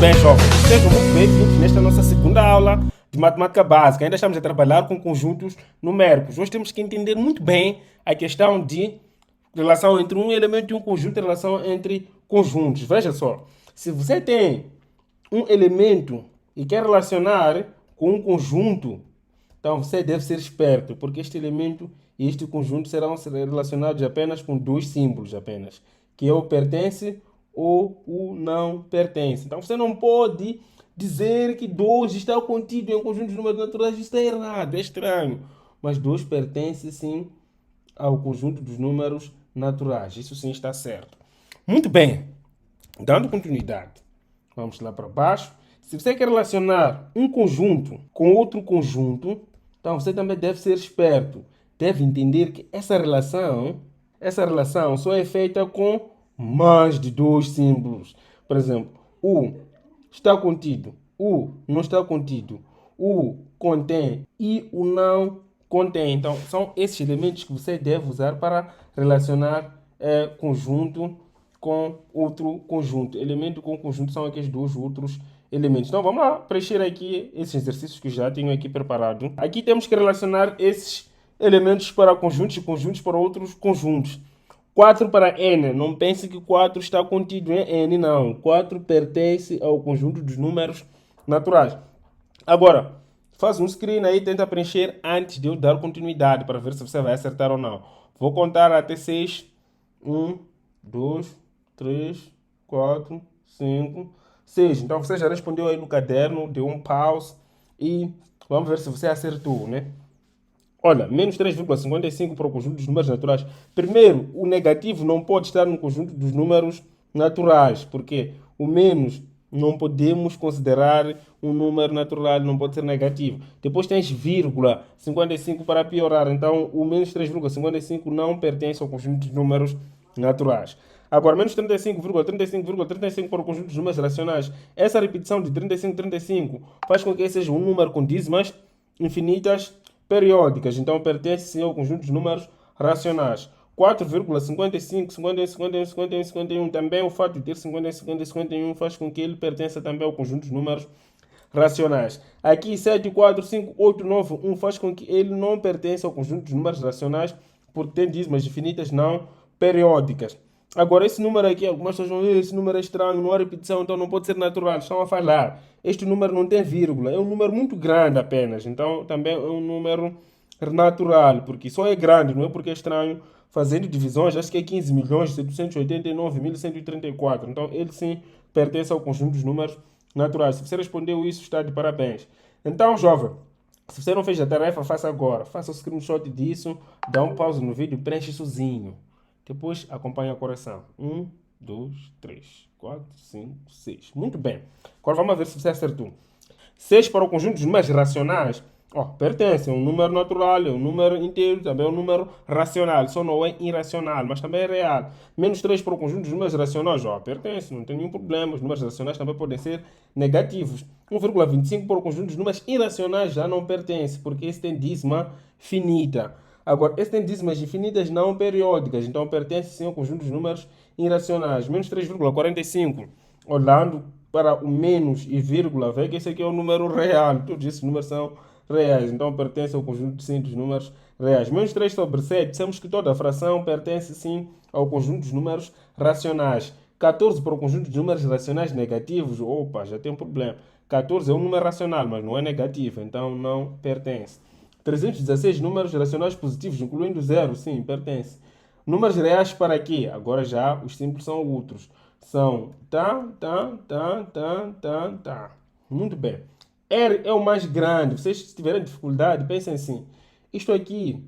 bem, jovens. Sejam muito bem-vindos nesta nossa segunda aula de matemática básica. Ainda estamos a trabalhar com conjuntos numéricos. Hoje temos que entender muito bem a questão de relação entre um elemento e um conjunto, e relação entre conjuntos. Veja só, se você tem um elemento e quer relacionar com um conjunto, então você deve ser esperto, porque este elemento e este conjunto serão relacionados apenas com dois símbolos apenas, que é o pertence ou o não pertence. Então você não pode dizer que 2 está contido em um conjunto de números naturais, isso está errado, é estranho. Mas 2 pertence sim ao conjunto dos números naturais, isso sim está certo. Muito bem, dando continuidade, vamos lá para baixo. Se você quer relacionar um conjunto com outro conjunto, então você também deve ser esperto. Deve entender que essa relação só é feita com mais de dois símbolos. Por exemplo, o está contido, o não está contido, o contém e o não contém. Então, são esses elementos que você deve usar para relacionar conjunto com outro conjunto. Elemento com conjunto são aqueles dois outros elementos. Então, vamos lá preencher aqui esses exercícios que já tenho aqui preparado. Aqui temos que relacionar esses elementos para conjuntos e conjuntos para outros conjuntos. 4 para n. Não pense que 4 está contido em n, não. 4 pertence ao conjunto dos números naturais. Agora, faz um screen aí e tenta preencher antes de eu dar continuidade para ver se você vai acertar ou não. Vou contar até 6. 1, 2, 3, 4, 5, 6. Então você já respondeu aí no caderno, deu um pause e vamos ver se você acertou, né? Olha, menos 3,55 para o conjunto dos números naturais. Primeiro, o negativo não pode estar no conjunto dos números naturais, porque o menos não podemos considerar um número natural, não pode ser negativo. Depois tens vírgula 55 para piorar, então o menos 3,55 não pertence ao conjunto dos números naturais. Agora, menos 35,35,35 para o conjunto dos números racionais. Essa repetição de 35,35 faz com que esse seja um número com dízimas infinitas periódicas, então pertence ao conjunto de números racionais. 4,55, 51, 51, 51, 51, também o fato de ter 51, 50, 51 faz com que ele pertença também ao conjunto de números racionais. Aqui 7, 4, 5, 8, 9, 1 faz com que ele não pertença ao conjunto de números racionais porque tem dízimas infinitas não periódicas. Agora, esse número aqui, algumas pessoas vão dizer, esse número é estranho, não há repetição, então não pode ser natural. Estão a falar. Este número não tem vírgula, é um número muito grande apenas. Então, também é um número natural, porque só é grande, não é porque é estranho. Fazendo divisões, acho que é 15.789.134. Então, ele sim pertence ao conjunto dos números naturais. Se você respondeu isso, está de parabéns. Então, jovem, se você não fez a tarefa, faça agora. Faça o screenshot disso, dá um pause no vídeo, preenche sozinho. Depois acompanha a correção. 1, 2, 3, 4, 5, 6. Muito bem. Agora vamos ver se você acertou. 6 para o conjunto dos números racionais. Pertence a um número natural, é um número inteiro, também é um número racional. Só não é irracional, mas também é real. Menos 3 para o conjunto dos números racionais. Pertence, não tem nenhum problema. Os números racionais também podem ser negativos. 1,25 para o conjunto dos números irracionais já não pertence, porque esse tem dízima finita. Agora, esse tem dízimas infinitas não periódicas, então pertence sim ao conjunto dos números irracionais. Menos 3,45. Olhando para o menos e vírgula, vê que esse aqui é o número real. Todos esses números são reais, então pertence ao conjunto sim dos números reais. Menos 3 sobre 7, dissemos que toda a fração pertence sim ao conjunto dos números racionais. 14 para o conjunto dos números racionais negativos, já tem um problema. 14 é um número racional, mas não é negativo, então não pertence. 316 números racionais positivos, incluindo zero, sim, pertence. Números reais para quê? Agora já os símbolos são outros. São tá. Muito bem. R é o mais grande. Vocês se tiverem dificuldade, pensem assim. Isto aqui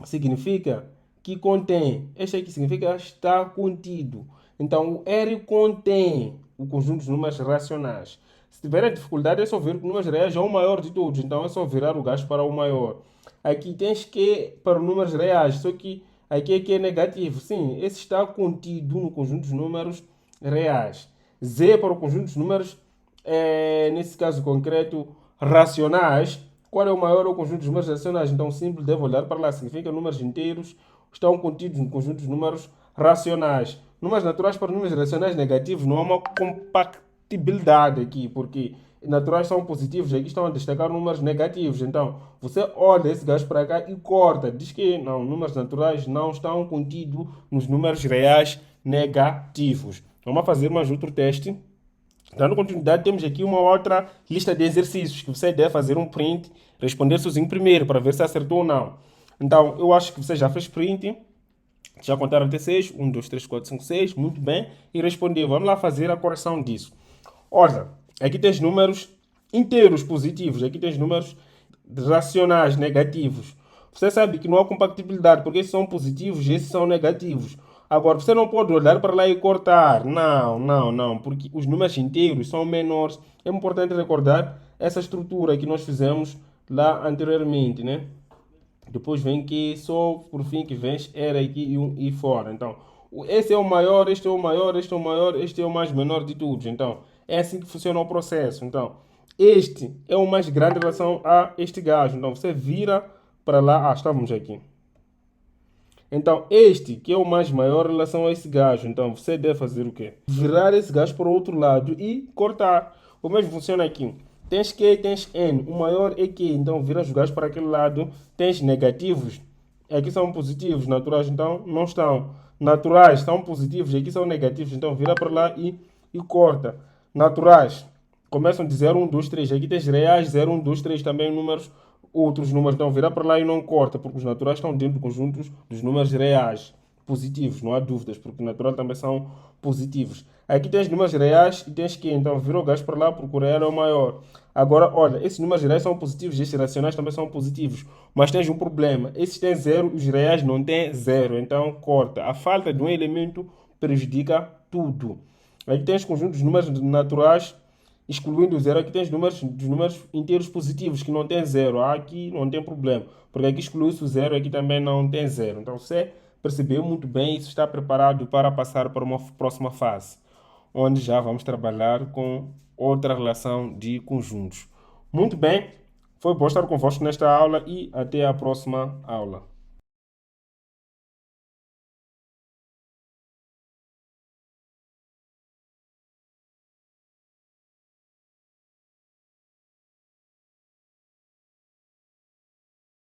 significa que contém. Este aqui significa está contido. Então, o R contém o conjunto de números racionais. Se tiverem dificuldade, é só ver que o número reais é o maior de todos. Então, é só virar o gasto para o maior. Aqui tens que para os números reais. Só que aqui é que é negativo. Sim, esse está contido no conjunto de números reais. Z para o conjunto de números, nesse caso concreto, racionais. Qual é o maior é o conjunto de números racionais? Então, simples, devo olhar para lá. Significa números inteiros estão contidos no conjunto de números racionais. Números naturais para números racionais negativos não há uma incompatibilidade aqui, porque naturais são positivos, aqui estão a destacar números negativos. Então, você olha esse gajo para cá e corta. Diz que não, números naturais não estão contidos nos números reais negativos. Vamos fazer mais outro teste. Dando continuidade, temos aqui uma outra lista de exercícios que você deve fazer um print, responder sozinho primeiro, para ver se acertou ou não. Então, eu acho que você já fez print, já contaram até 6, 1, 2, 3, 4, 5, 6, muito bem, e respondeu. Vamos lá fazer a correção disso. Olha, aqui tens números inteiros positivos, aqui tens números racionais negativos. Você sabe que não há compatibilidade, porque esses são positivos e esses são negativos. Agora, você não pode olhar para lá e cortar. Não, não, não, porque os números inteiros são menores. É importante recordar essa estrutura que nós fizemos lá anteriormente, né? Depois vem que só por fim que vem era aqui e um e fora. Então, esse é o maior, este é o maior, este é o maior, este é o mais menor de todos. Então, é assim que funciona o processo. Então, este é o mais grande em relação a este gajo. Então, você vira para lá. Ah, estávamos aqui. Então, este que é o mais maior em relação a esse gajo. Então, você deve fazer o quê? Virar esse gajo para o outro lado e cortar. O mesmo funciona aqui. Tens Q, tens N. O maior é Q. Então, vira os gajos para aquele lado. Tens negativos. Aqui são positivos. Naturais, então, não estão. Naturais são positivos. Aqui são negativos. Então, vira para lá e corta. Naturais começam de 0, 1, 2, 3. Aqui tens reais, 0, 1, 2, 3. Também números, outros números. Então, virar para lá e não corta, porque os naturais estão dentro do conjunto dos números reais. Positivos, não há dúvidas, porque natural também são positivos. Aqui tens números reais e tens que, então, virou o gajo para lá, porque o real é o maior. Agora, olha, esses números reais são positivos, esses racionais também são positivos. Mas tens um problema, esses têm 0, os reais não têm 0, então corta. A falta de um elemento prejudica tudo. Aqui tens conjuntos de números naturais, excluindo o zero. Aqui tens dos números inteiros positivos, que não tem 0. Aqui não tem problema, porque aqui exclui-se o 0, aqui também não tem 0. Então, você percebeu muito bem, isso está preparado para passar para uma próxima fase, onde já vamos trabalhar com outra relação de conjuntos. Muito bem, foi bom estar convosco nesta aula e até a próxima aula.